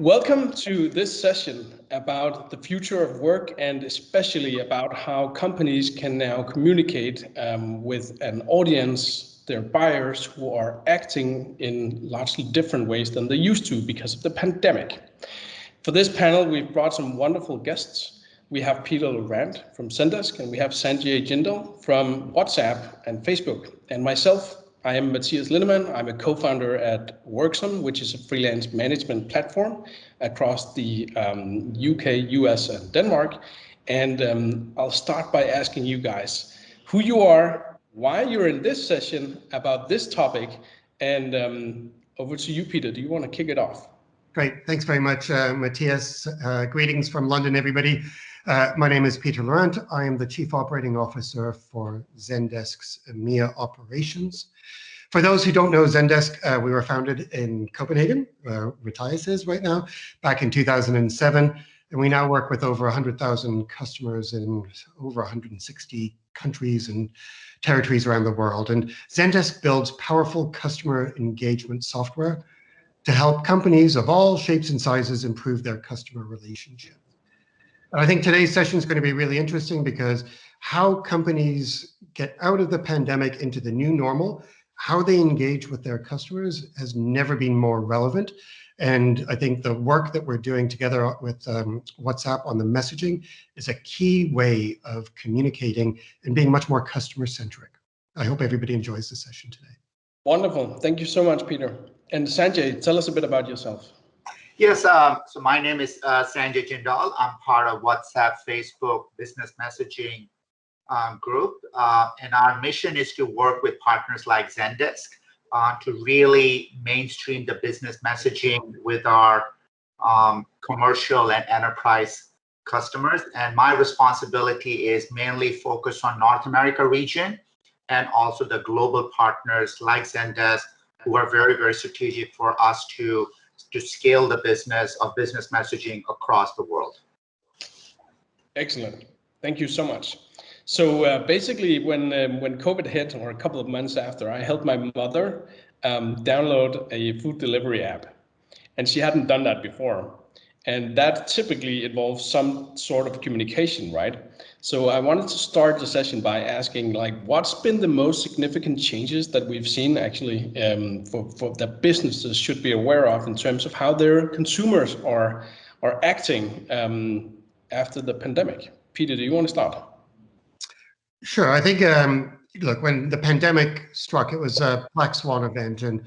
Welcome to this session about the future of work and especially about how companies can now communicate with an audience, their buyers, who are acting in largely different ways than they used to because of the pandemic. For this panel, we've brought some wonderful guests. We have Peter Laurent from Zendesk, and we have Sanjay Jindal from WhatsApp and Facebook, and myself. I am Matthias Lindemann. I'm a co-founder at Worksome, which is a freelance management platform across the UK, US, and Denmark. And I'll start by asking you guys who you are, why you're in this session about this topic, and over to you, Peter. Do you want to kick it off? Great. Thanks very much, Matthias. Greetings from London, everybody. My name is Peter Laurent. I am the Chief Operating Officer for Zendesk's EMEA operations. For those who don't know Zendesk, we were founded in Copenhagen, where Matthias is right now, back in 2007. And we now work with over 100,000 customers in over 160 countries and territories around the world. And Zendesk builds powerful customer engagement software to help companies of all shapes and sizes improve their customer relationships. And I think today's session is going to be really interesting because how companies get out of the pandemic into the new normal, how they engage with their customers has never been more relevant. And I think the work that we're doing together with WhatsApp on the messaging is a key way of communicating and being much more customer-centric. I hope everybody enjoys the session today. Wonderful. Thank you so much, Peter. And Sanjay, tell us a bit about yourself. Yes, so my name is Sanjay Jindal. I'm part of WhatsApp, Facebook business messaging group. And our mission is to work with partners like Zendesk to really mainstream the business messaging with our commercial and enterprise customers. And my responsibility is mainly focused on North America region and also the global partners like Zendesk, who are very, very strategic for us to scale the business of business messaging across the world. Excellent. Thank you so much. So basically, when COVID hit, or a couple of months after, I helped my mother download a food delivery app, and she hadn't done that before. And that typically involves some sort of communication, right? So I wanted to start the session by asking, what's been the most significant changes that we've seen actually for that businesses should be aware of in terms of how their consumers are acting after the pandemic? Peter, do you want to start? Sure. I think, look, when the pandemic struck, it was a black swan event. And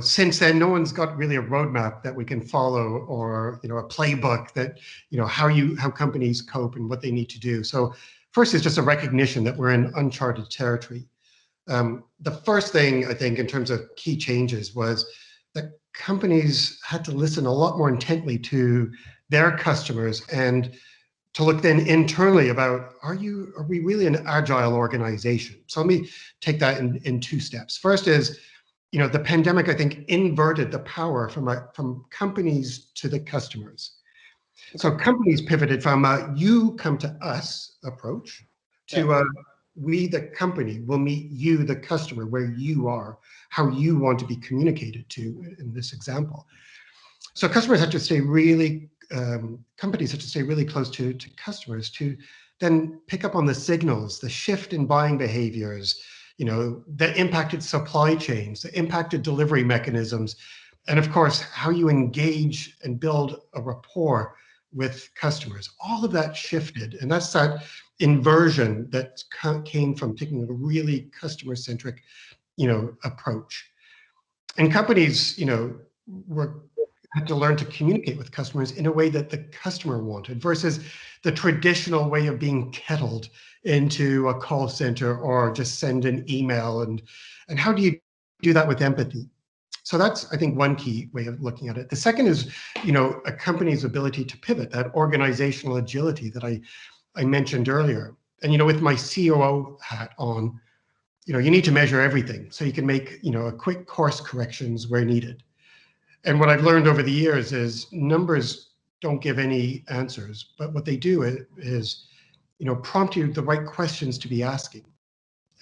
since then, no one's got really a roadmap that we can follow, or a playbook that how companies cope and what they need to do. So first is just a recognition that we're in uncharted territory. The first thing I think in terms of key changes was that companies had to listen a lot more intently to their customers and to look then internally about are we really an agile organization? So let me take that in two steps. First is, the pandemic, I think, inverted the power from companies to the customers. So companies pivoted from a you come to us approach to we, the company, will meet you, the customer, where you are, how you want to be communicated to in this example. So customers have to stay really, companies have to stay really close to customers to then pick up on the signals, the shift in buying behaviors, that impacted supply chains, that impacted delivery mechanisms, and of course, how you engage and build a rapport with customers. All of that shifted, and that's that inversion that came from taking a really customer-centric, approach. And companies, had to learn to communicate with customers in a way that the customer wanted versus the traditional way of being kettled into a call center or just send an email. And how do you do that with empathy? So that's, I think, one key way of looking at it. The second is, a company's ability to pivot, that organizational agility that I mentioned earlier. And, with my COO hat on, you need to measure everything so you can make, a quick course corrections where needed. And what I've learned over the years is numbers don't give any answers, but what they do is prompt you the right questions to be asking.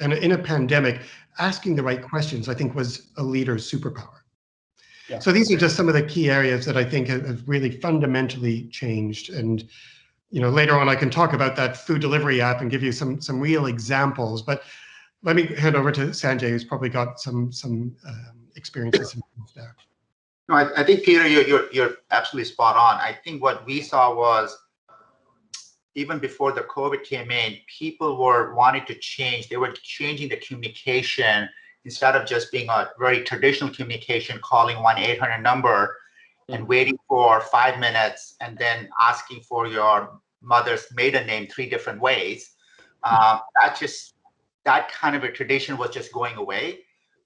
And in a pandemic, asking the right questions, I think, was a leader's superpower. Yeah. So these are just some of the key areas that I think have really fundamentally changed. And later on I can talk about that food delivery app and give you some real examples. But let me hand over to Sanjay, who's probably got some experiences there. No, I think, Peter, you're absolutely spot on. I think what we saw was, even before the COVID came in, people were wanting to change. They were changing the communication. Instead of just being a very traditional communication, calling 1-800 number and waiting for 5 minutes and then asking for your mother's maiden name 3 different ways, that kind of a tradition was just going away.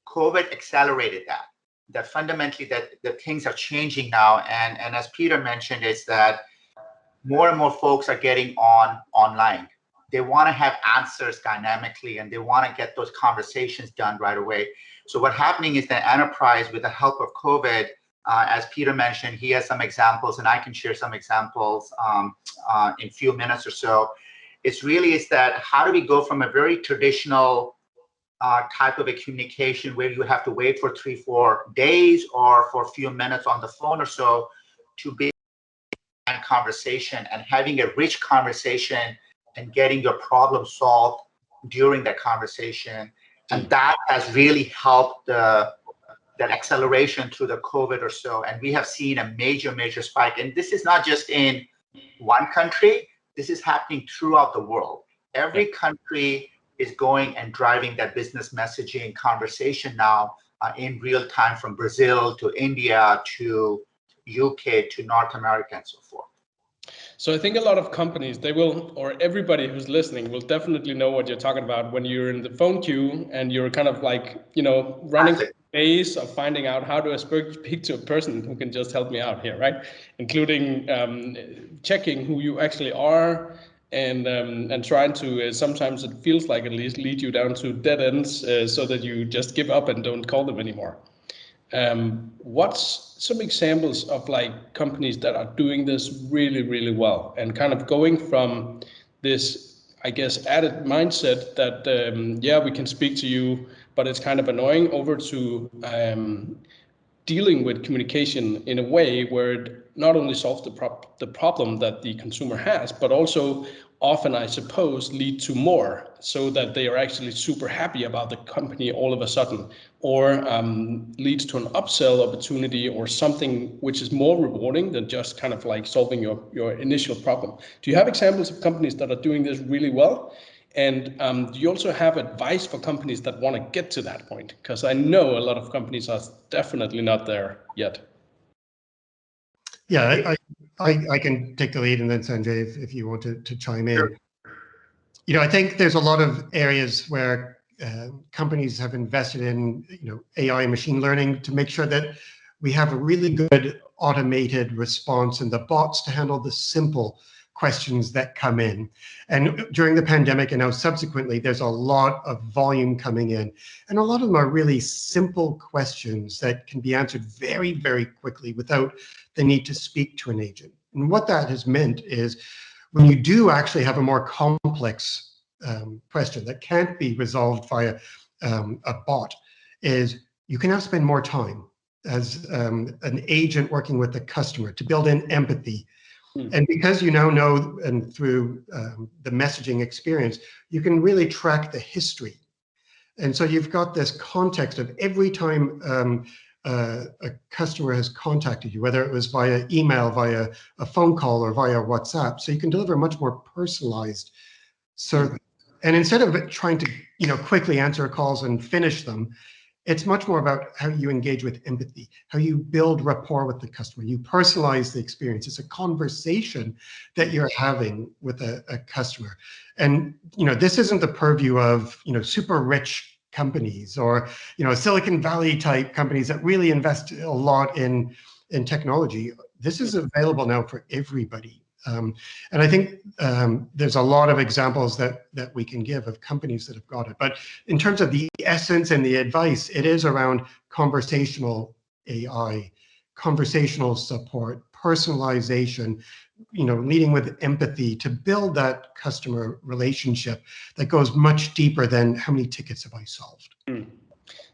COVID accelerated that. That fundamentally that things are changing now, and as Peter mentioned, is that more and more folks are getting online. They want to have answers dynamically, and they want to get those conversations done right away. So what's happening is that enterprise, with the help of COVID, as Peter mentioned, he has some examples, and I can share some examples in a few minutes or so. It's that how do we go from a very traditional type of a communication where you have to wait for 3-4 days or for a few minutes on the phone or so, to be conversation and having a rich conversation and getting your problem solved during that conversation. And that has really helped that acceleration through the COVID or so. And we have seen a major spike. And this is not just in one country, this is happening throughout the world. Every country is going and driving that business messaging conversation now in real time, from Brazil to India to UK to North America and so forth. So I think a lot of companies, they will, or everybody who's listening will definitely know what you're talking about when you're in the phone queue and you're kind of like, running the maze of finding out how to speak to a person who can just help me out here, right? Including checking who you actually are, and trying to, sometimes it feels like at least, lead you down to dead ends so that you just give up and don't call them anymore. What's some examples of like companies that are doing this really well and kind of going from this, I guess, added mindset that, yeah, we can speak to you, but it's kind of annoying, over to dealing with communication in a way where it not only solves the problem that the consumer has, but also often, I suppose, lead to more, so that they are actually super happy about the company all of a sudden, or leads to an upsell opportunity or something which is more rewarding than just kind of like solving your initial problem. Do you have examples of companies that are doing this really well? And do you also have advice for companies that want to get to that point? Because I know a lot of companies are definitely not there yet. Yeah, I can take the lead, and then Sanjay, if you want to chime in. Sure. I think there's a lot of areas where companies have invested in AI and machine learning to make sure that we have a really good automated response and the bots to handle the simple questions that come in. And during the pandemic and now subsequently, there's a lot of volume coming in. And a lot of them are really simple questions that can be answered very quickly without the need to speak to an agent. And what that has meant is, when you do actually have a more complex question that can't be resolved via a bot, is you can now spend more time as an agent working with the customer to build in empathy. And because you now know, and through the messaging experience, you can really track the history. And so you've got this context of every time a customer has contacted you, whether it was via email, via a phone call, or via WhatsApp. So you can deliver a much more personalized service. And instead of trying to quickly answer calls and finish them, it's much more about how you engage with empathy, how you build rapport with the customer. You personalize the experience. It's a conversation that you're having with a customer. And this isn't the purview of super rich companies or Silicon Valley type companies that really invest a lot in technology. This is available now for everybody. And I think there's a lot of examples that we can give of companies that have got it. But in terms of the essence and the advice, it is around conversational AI, conversational support, personalization, leading with empathy to build that customer relationship that goes much deeper than how many tickets have I solved.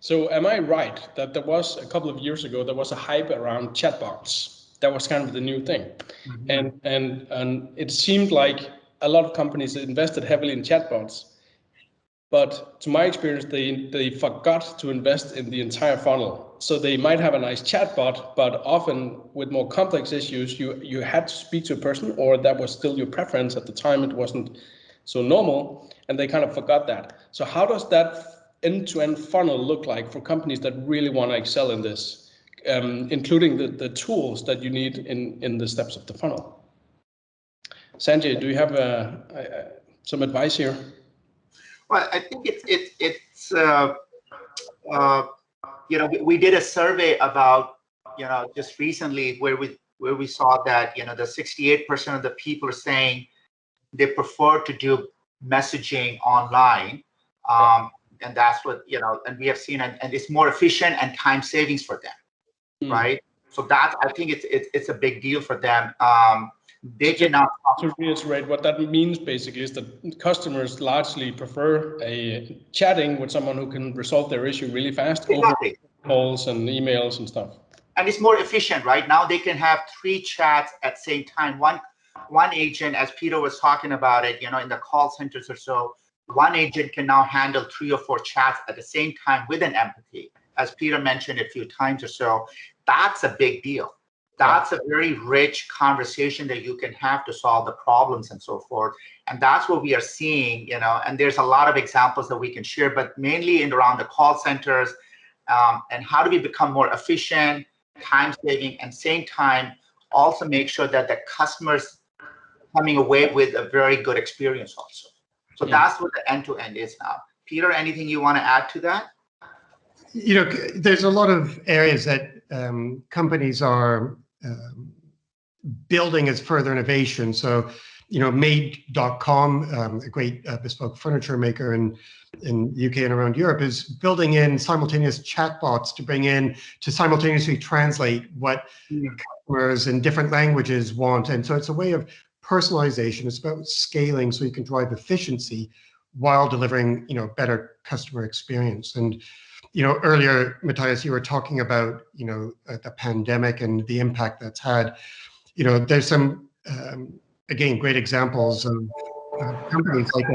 So am I right that there was a couple of years ago, there was a hype around chatbots? That was kind of the new thing. Mhm. And it seemed like a lot of companies invested heavily in chatbots. But to my experience, they forgot to invest in the entire funnel. So they might have a nice chatbot, but often with more complex issues, you had to speak to a person, or that was still your preference at the time. It wasn't so normal, and they kind of forgot that. So how does that end-to-end funnel look like for companies that really want to excel in this, including the tools that you need in the steps of the funnel? Sanjay, do you have some advice here? Well, I think it's we did a survey about just recently where we saw that the 68% of the people are saying they prefer to do messaging online, and that's what and we have seen, and it's more efficient and time savings for them, right? So that, I think it's a big deal for them. They can now, to reiterate, what that means basically is that customers largely prefer chatting with someone who can resolve their issue really fast over calls and emails and stuff. And it's more efficient, right? Now they can have 3 chats at the same time. One agent, as Peter was talking about it, in the call centers or so, one agent can now handle 3 or 4 chats at the same time with an empathy, as Peter mentioned a few times or so. That's a big deal. That's a very rich conversation that you can have to solve the problems and so forth. And that's what we are seeing, and there's a lot of examples that we can share, but mainly in around the call centers, and how do we become more efficient, time saving, and same time also make sure that the customers coming away with a very good experience also. So that's what the end-to-end is now. Peter, anything you want to add to that? There's a lot of areas that companies are building as further innovation. So, Made.com, a great bespoke furniture maker in UK and around Europe, is building in simultaneous chatbots to simultaneously translate what customers in different languages want. And so it's a way of personalization. It's about scaling so you can drive efficiency while delivering, better customer experience. And earlier, Matthias, you were talking about, the pandemic and the impact that's had. There's some, again, great examples of companies like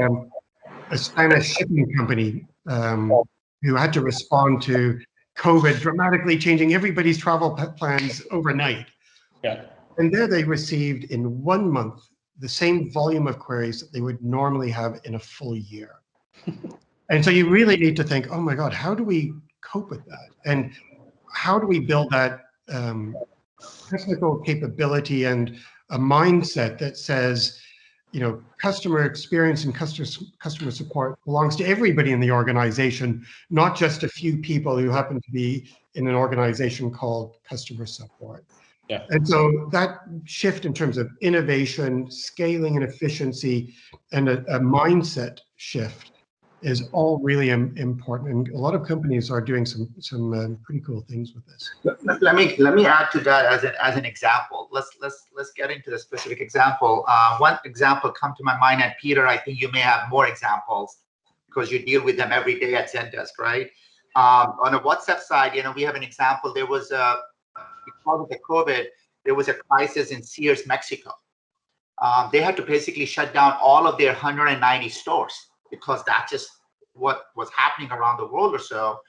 a Spanish shipping company who had to respond to COVID dramatically changing everybody's travel plans overnight. Yeah. And there they received in 1 month the same volume of queries that they would normally have in a full year. And so you really need to think, oh my God, how do we cope with that? And how do we build that technical capability and a mindset that says, customer experience and customer support belongs to everybody in the organization, not just a few people who happen to be in an organization called customer support. Yeah. And so that shift in terms of innovation, scaling and efficiency, and a mindset shift is all really important, and a lot of companies are doing some pretty cool things with this. Let me add to that as an example. Let's get into the specific example. One example come to my mind, and Peter, I think you may have more examples because you deal with them every day at Zendesk, right? On the WhatsApp side, we have an example. There was because of the COVID, there was a crisis in Sears, Mexico. They had to basically shut down all of their 190 stores, because that's just what was happening around the world or so.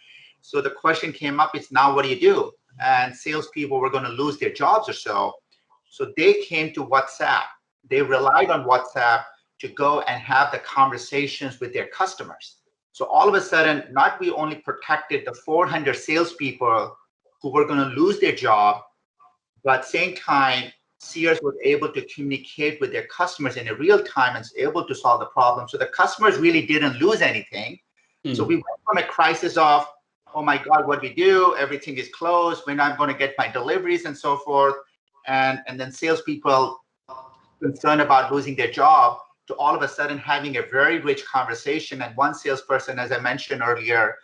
So the question came up, it's now what do you do? And salespeople were going to lose their jobs or so. So they came to WhatsApp. They relied on WhatsApp to go and have the conversations with their customers. So all of a sudden, not we only protected the 400 salespeople who were going to lose their job, but same time, Sears was able to communicate with their customers in a real time and was able to solve the problem. So the customers really didn't lose anything. So we went from a crisis of, oh my God, what do we do? Everything is closed. We're not going to get my deliveries and so forth. And then salespeople concerned about losing their job, to all of a sudden having a very rich conversation. And one salesperson, as I mentioned earlier,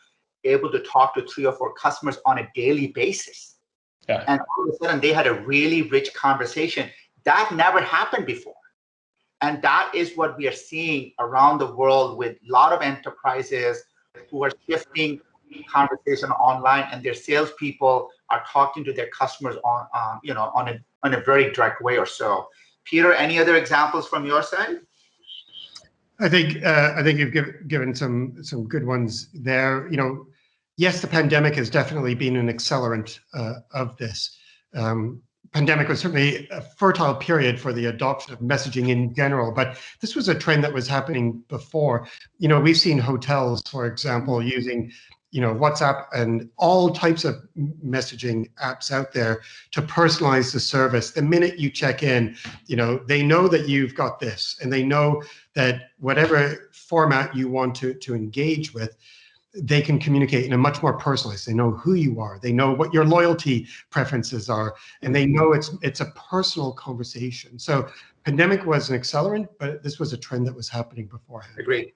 able to talk to 3 or 4 customers on a daily basis. Yeah. And all of a sudden they had a really rich conversation. That never happened before. And that is what we are seeing around the world with a lot of enterprises who are shifting conversation online, and their salespeople are talking to their customers on, on a very direct way or so. Peter, any other examples from your side? I think you've given some good ones there. Yes, the pandemic has definitely been an accelerant of this. Pandemic was certainly a fertile period for the adoption of messaging in general, but this was a trend that was happening before. We've seen hotels, for example, using WhatsApp and all types of messaging apps out there to personalize the service. The minute you check in, they know that you've got this, and they know that whatever format you want to engage with, they can communicate in a much more personalized. They know who you are. They know what your loyalty preferences are, and they know it's a personal conversation. So pandemic was an accelerant, but this was a trend that was happening beforehand. Agreed.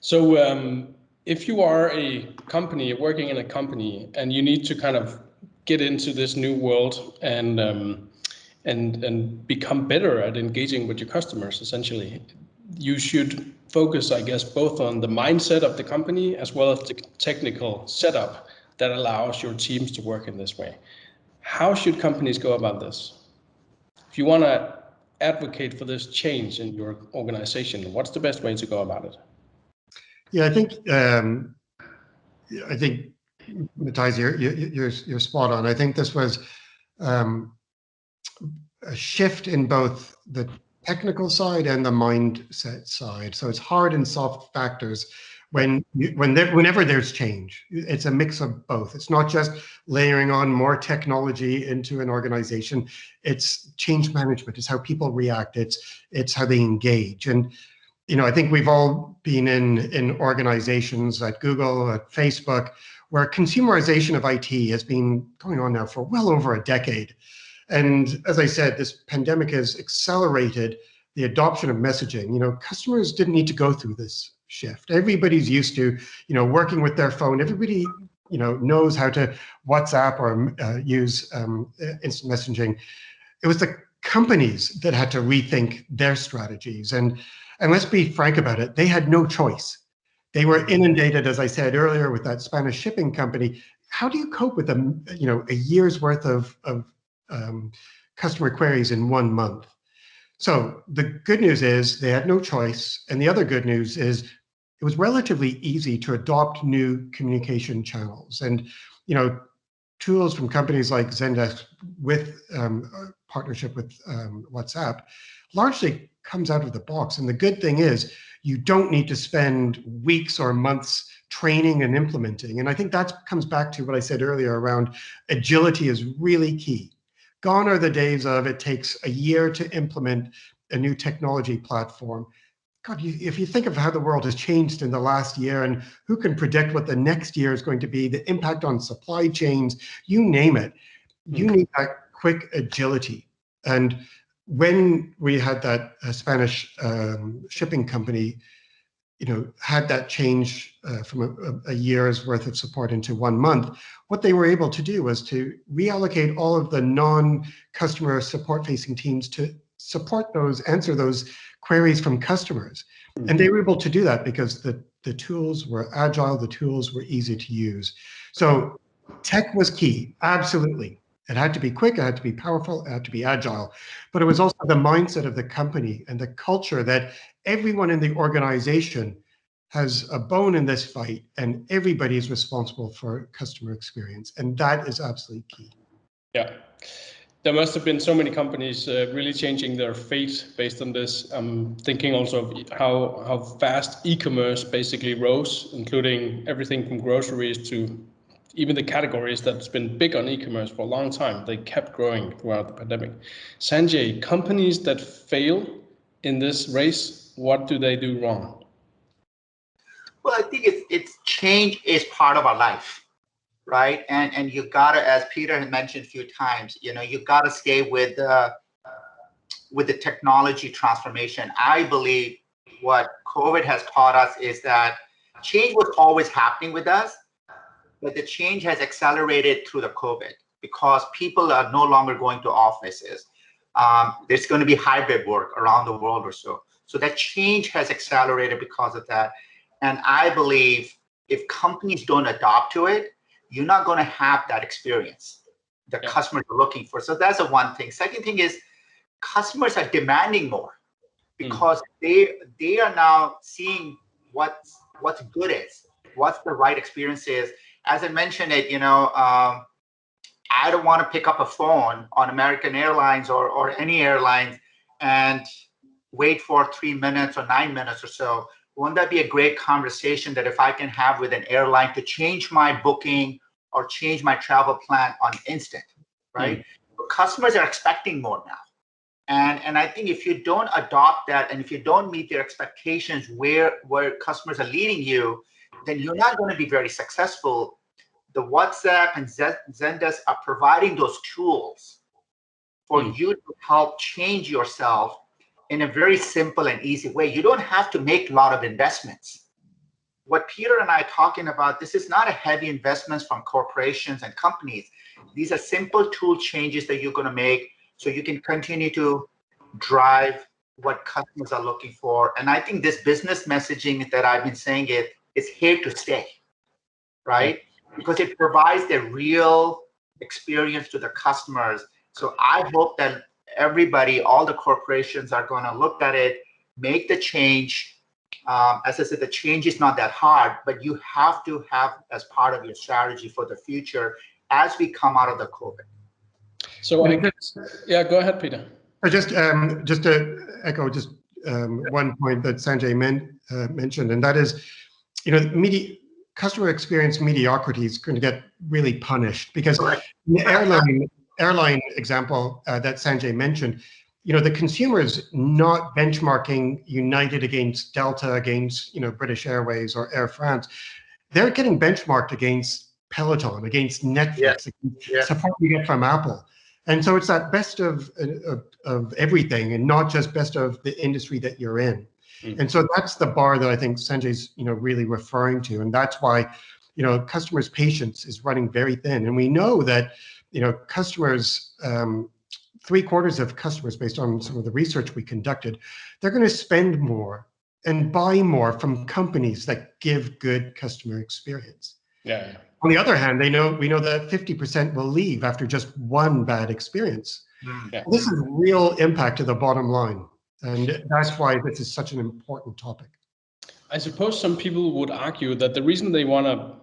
So if you are a company working in a company and you need to kind of get into this new world and become better at engaging with your customers, essentially, you should focus, I guess, both on the mindset of the company as well as the technical setup that allows your teams to work in this way. How should companies go about this? If you want to advocate for this change in your organization, what's the best way to go about it? Yeah, I think Matthijs, you're spot on. I think this was a shift in both the technical side and the mindset side. So it's hard and soft factors whenever there's change. It's a mix of both. It's not just layering on more technology into an organization. It's change management. It's how people react. It's how they engage. And I think we've all been in organizations at Google, at Facebook, where consumerization of IT has been going on now for well over a decade. And as I said, this pandemic has accelerated the adoption of messaging. Customers didn't need to go through this shift. Everybody's used to, working with their phone. Everybody, knows how to WhatsApp or use instant messaging. It was the companies that had to rethink their strategies. And let's be frank about it, they had no choice. They were inundated, as I said earlier, with that Spanish shipping company. How do you cope with a year's worth of customer queries in 1 month? So the good news is they had no choice. And the other good news is it was relatively easy to adopt new communication channels. And, tools from companies like Zendesk with partnership with WhatsApp largely comes out of the box. And the good thing is you don't need to spend weeks or months training and implementing. And I think that comes back to what I said earlier around agility is really key. Gone are the days of it takes a year to implement a new technology platform. God, if you think of how the world has changed in the last year and who can predict what the next year is going to be, the impact on supply chains, you name it, you need that quick agility. And when we had that Spanish shipping company, had that change from a year's worth of support into 1 month, what they were able to do was to reallocate all of the non-customer support-facing teams to answer those queries from customers. Mm-hmm. And they were able to do that because the tools were agile, the tools were easy to use. So tech was key, absolutely. It had to be quick, it had to be powerful, it had to be agile. But it was also the mindset of the company and the culture that everyone in the organization has a bone in this fight and everybody is responsible for customer experience. And that is absolutely key. Yeah. There must have been so many companies really changing their fate based on this. I'm thinking also of how fast e-commerce basically rose, including everything from groceries to even the categories that's been big on e-commerce for a long time. They kept growing throughout the pandemic. Sanjay, companies that fail in this race, what do they do wrong? Well, I think it's change is part of our life. Right, and you gotta, as Peter had mentioned a few times, you gotta stay with the technology transformation. I believe what COVID has taught us is that change was always happening with us, but the change has accelerated through the COVID because people are no longer going to offices. There's going to be hybrid work around the world or so. So that change has accelerated because of that, and I believe if companies don't adopt to it, you're not going to have that experience the customers are looking for. So that's the one thing. Second thing is customers are demanding more because they are now seeing what's good is, what's the right experience is. As I mentioned it, I don't want to pick up a phone on American Airlines or any airlines and wait for 3 minutes or 9 minutes or so. Wouldn't that be a great conversation that if I can have with an airline to change my booking or change my travel plan on instant, right? But customers are expecting more now. And I think if you don't adopt that and if you don't meet their expectations where customers are leading you, then you're not going to be very successful. The WhatsApp and Zendesk are providing those tools for you to help change yourself in a very simple and easy way. You don't have to make a lot of investments. What Peter and I are talking about, this is not a heavy investments from corporations and companies. These are simple tool changes that you're going to make so you can continue to drive what customers are looking for. And I think this business messaging that I've been saying is here to stay, right? Because it provides the real experience to the customers. So I hope that everybody, all the corporations are going to look at it, make the change. As I said, the change is not that hard, but you have to have as part of your strategy for the future as we come out of the COVID. So go ahead, Peter. Just to echo one point that Sanjay mentioned, and that is, customer experience mediocrity is going to get really punished because the airline example that Sanjay mentioned, the consumer is not benchmarking United against Delta, against British Airways or Air France. They're getting benchmarked against Peloton, against Netflix, against support you get from Apple. And so it's that best of everything and not just best of the industry that you're in. And so that's the bar that I think Sanjay's really referring to. And that's why customers' patience is running very thin. And we know that customers, 3/4 of customers, based on some of the research we conducted, they're going to spend more and buy more from companies that give good customer experience. Yeah. On the other hand, we know that 50% will leave after just one bad experience. Yeah. This is real impact to the bottom line. And that's why this is such an important topic. I suppose some people would argue that the reason they want to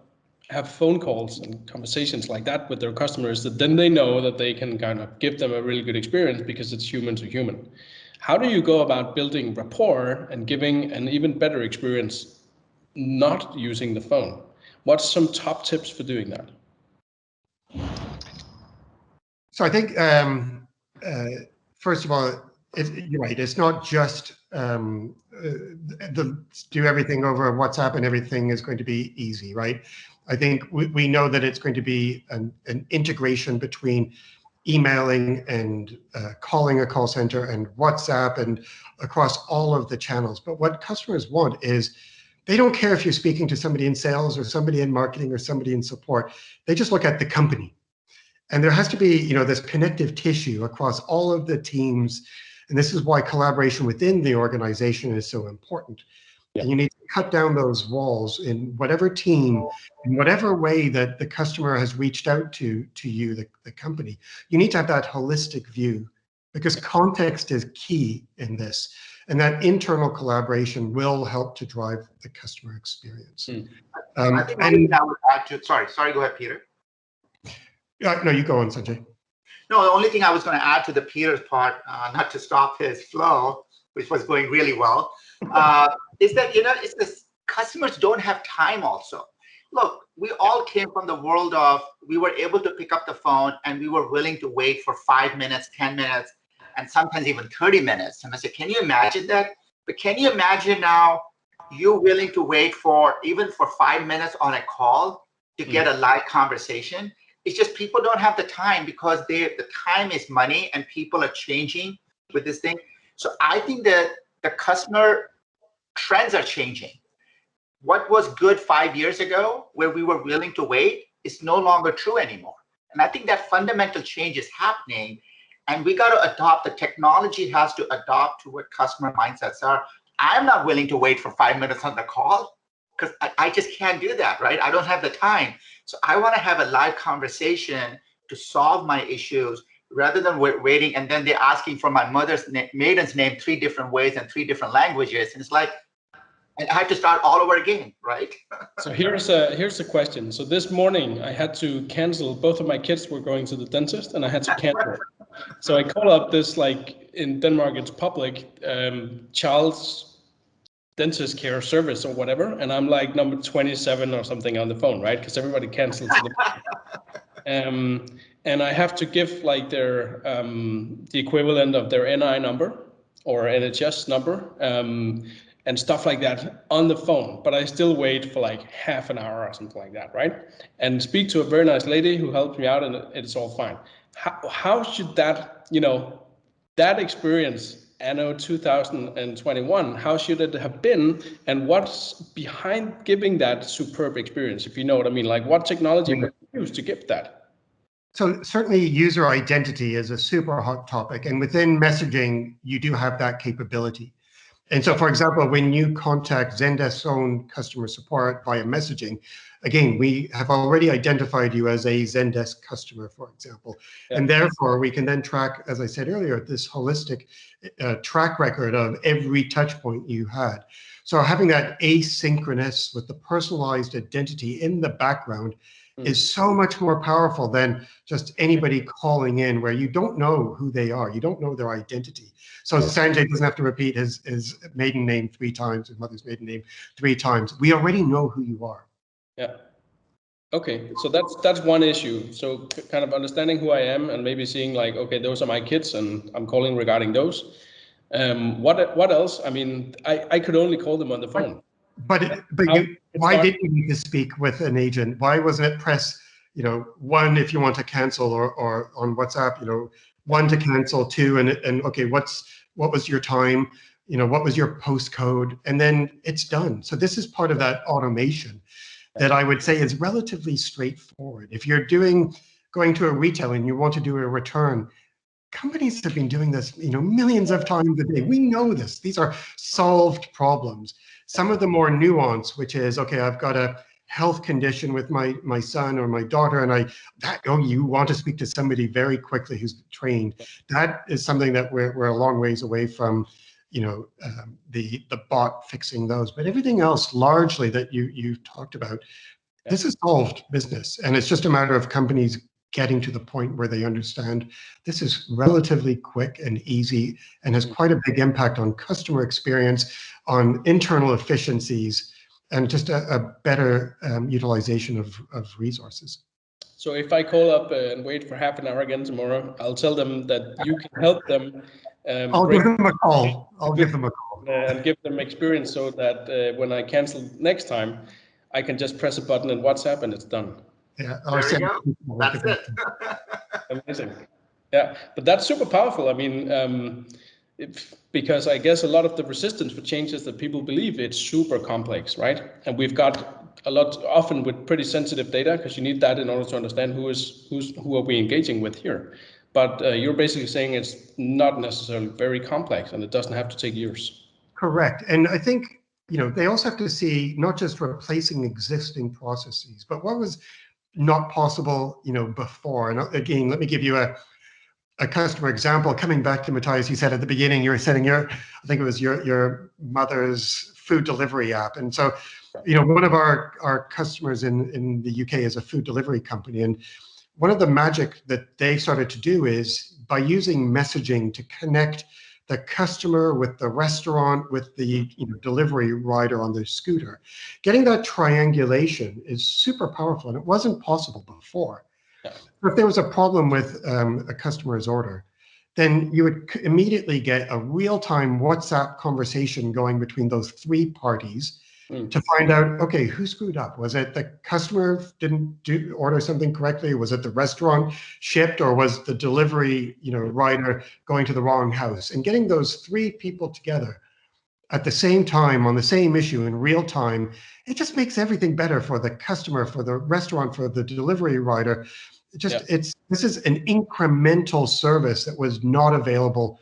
have phone calls and conversations like that with their customers, that then they know that they can kind of give them a really good experience because it's human to human. How do you go about building rapport and giving an even better experience not using the phone? What's some top tips for doing that? So I think, first of all, you're right. It's not just do everything over WhatsApp and everything is going to be easy, right? I think we know that it's going to be an integration between emailing and calling a call center and WhatsApp and across all of the channels. But what customers want is they don't care if you're speaking to somebody in sales or somebody in marketing or somebody in support. They just look at the company. And there has to be, this connective tissue across all of the teams. And this is why collaboration within the organization is so important. Yeah. And you need to cut down those walls in whatever team, in whatever way that the customer has reached out to you, the company. You need to have that holistic view because context is key in this. And that internal collaboration will help to drive the customer experience. I think I would add to, sorry, go ahead, Peter. No, you go on, Sanjay. No, the only thing I was going to add to the Peter's part, not to stop his flow, which was going really well, is that, it's this customers don't have time also. Look, we all came from the world of, we were able to pick up the phone and we were willing to wait for 5 minutes, 10 minutes, and sometimes even 30 minutes. And I said, can you imagine that? But can you imagine now you're willing to wait even for 5 minutes on a call to get a live conversation? It's just people don't have the time because the time is money and people are changing with this thing. So I think that the customer trends are changing. What was good 5 years ago, where we were willing to wait, is no longer true anymore. And I think that fundamental change is happening. And we got to adopt, the technology has to adopt to what customer mindsets are. I'm not willing to wait for 5 minutes on the call. because I just can't do that, right? I don't have the time. So I want to have a live conversation to solve my issues rather than waiting. And then they're asking for my maiden's name 3 different ways and 3 different languages. And it's like, and I have to start all over again, right? So here's a question. So this morning I had to cancel. Both of my kids were going to the dentist, and I had to cancel. So I call up this, like in Denmark, it's public child's dentist care service or whatever, and I'm like number 27 or something on the phone, right? Because everybody cancels. And I have to give like their the equivalent of their NI number or NHS number. And stuff like that on the phone, but I still wait for like half an hour or something like that, right? And speak to a very nice lady who helped me out, and it's all fine. How should that, that experience, anno 2021, how should it have been, and what's behind giving that superb experience, if you know what I mean? Like, what technology would you use to give that? So certainly user identity is a super hot topic, and within messaging, you do have that capability. And so, for example, when you contact Zendesk's own customer support via messaging, again, we have already identified you as a Zendesk customer, for example. Yeah. And therefore, we can then track, as I said earlier, this holistic track record of every touch point you had. So having that asynchronous with the personalized identity in the background is so much more powerful than just anybody calling in where you don't know who they are. You don't know their identity. So Sanjay doesn't have to repeat his maiden name 3 times, his mother's maiden name 3 times. We already know who you are. Yeah. Okay, so that's one issue. So kind of understanding who I am and maybe seeing like, okay, those are my kids and I'm calling regarding those. What else? I mean, I could only call them on the phone. But why did you need to speak with an agent? Why wasn't it press, 1 if you want to cancel, or on WhatsApp, 1 to cancel, 2 and okay, what was your time? What was your postcode? And then it's done. So this is part of that automation that I would say is relatively straightforward. If you're going to a retailer and you want to do a return, companies have been doing this, millions of times a day. We know this. These are solved problems. Some of the more nuanced, which is, okay, I've got a health condition with my son or my daughter, and you want to speak to somebody very quickly who's trained. That is something that we're a long ways away from, the bot fixing those. But everything else, largely that you've talked about, this is solved business, and it's just a matter of companies getting to the point where they understand this is relatively quick and easy and has quite a big impact on customer experience, on internal efficiencies, and just a better utilization of resources. So if I call up and wait for half an hour again tomorrow, I'll tell them that you can help them. I'll give them a call. And give them experience so that when I cancel next time, I can just press a button in WhatsApp and it's done. Yeah, there you go. That's it. Amazing. Yeah, but that's super powerful. I mean, because I guess a lot of the resistance for change is that people believe it's super complex, right? And we've got a lot, often with pretty sensitive data, because you need that in order to understand who are we engaging with here. But you're basically saying it's not necessarily very complex and it doesn't have to take years. Correct. And I think, they also have to see not just replacing existing processes, but what was not possible, before. And again, let me give you a customer example. Coming back to Matthias, you said at the beginning you were setting I think it was your mother's food delivery app. And so, one of our customers in the UK is a food delivery company. And one of the magic that they started to do is by using messaging to connect the customer with the restaurant, with the delivery rider on their scooter. Getting that triangulation is super powerful, and it wasn't possible before. Yeah. If there was a problem with a customer's order, then you would immediately get a real-time WhatsApp conversation going between those 3 parties to find out, okay, who screwed up? Was it the customer didn't order something correctly? Was it the restaurant shipped, or was the delivery rider going to the wrong house? And getting those 3 people together at the same time on the same issue in real time, it just makes everything better for the customer, for the restaurant, for the delivery rider. This is an incremental service that was not available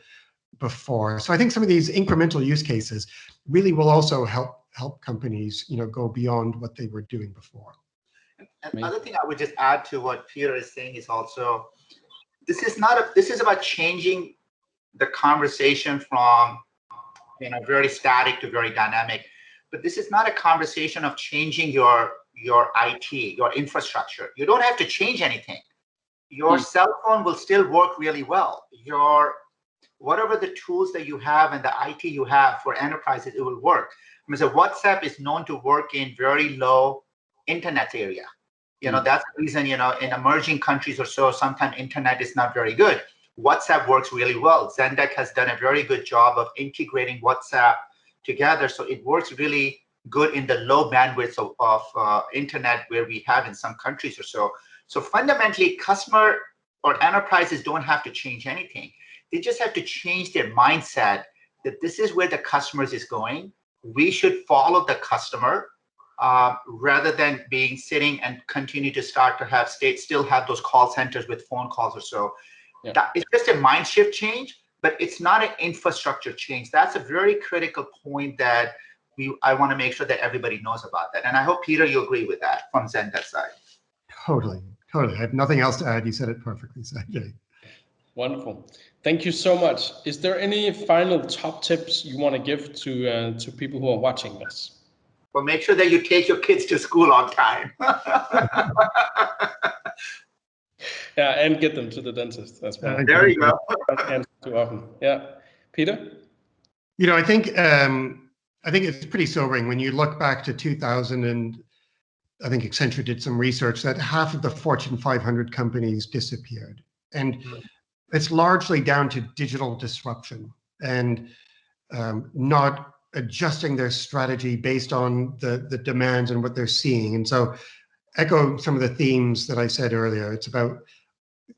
before. So I think some of these incremental use cases really will also help help companies, go beyond what they were doing before. And another thing I would just add to what Peter is saying is also, this is about changing the conversation from very static to very dynamic. But this is not a conversation of changing your IT, your infrastructure. You don't have to change anything. Your cell phone will still work really well. Whatever the tools that you have and the IT you have for enterprises, it will work. So WhatsApp is known to work in very low internet area. That's the reason, in emerging countries or so, sometimes internet is not very good. WhatsApp works really well. Zendesk has done a very good job of integrating WhatsApp together. So it works really good in the low bandwidth of internet where we have in some countries or so. So fundamentally, customer or enterprises don't have to change anything. They just have to change their mindset that this is where the customers is going. We should follow the customer rather than sitting and continue to still have those call centers with phone calls or so. Yeah. It's just a mind shift change, but it's not an infrastructure change. That's a very critical point that I want to make sure that everybody knows about that. And I hope, Peter, you agree with that from Zendesk side. Totally. I have nothing else to add. You said it perfectly, Sanjay. Wonderful. Thank you so much. Is there any final top tips you want to give to people who are watching this? Well, make sure that you take your kids to school on time. Yeah, and get them to the dentist as well. There you go. Too often. Yeah, Peter. I think it's pretty sobering when you look back to 2000, and I think Accenture did some research that half of the Fortune 500 companies disappeared, and it's largely down to digital disruption and not adjusting their strategy based on the demands and what they're seeing. And so, echo some of the themes that I said earlier. It's about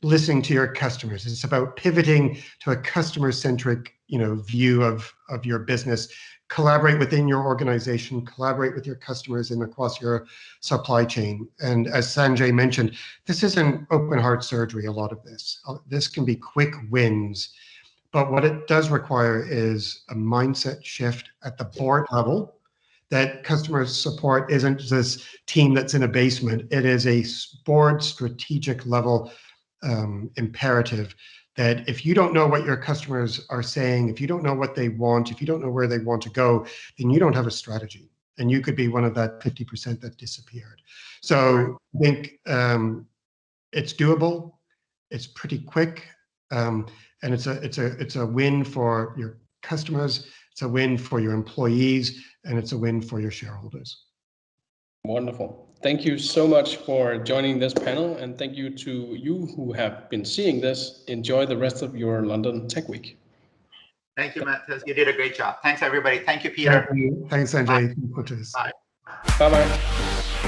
listening to your customers. It's about pivoting to a customer-centric, view of your business. Collaborate within your organization, collaborate with your customers and across your supply chain. And as Sanjay mentioned, this isn't open heart surgery, a lot of this. This can be quick wins, but what it does require is a mindset shift at the board level, that customer support isn't this team that's in a basement. It is a board strategic level imperative that if you don't know what your customers are saying, if you don't know what they want, if you don't know where they want to go, then you don't have a strategy. And you could be one of that 50% that disappeared. So I think it's doable, it's pretty quick, and it's a win for your customers, it's a win for your employees, and it's a win for your shareholders. Wonderful. Thank you so much for joining this panel, and thank you to you who have been seeing this. Enjoy the rest of your London Tech Week. Thank you, Matt. You did a great job. Thanks, everybody. Thank you, Peter. Thanks, Sanjay. Bye. Bye-bye.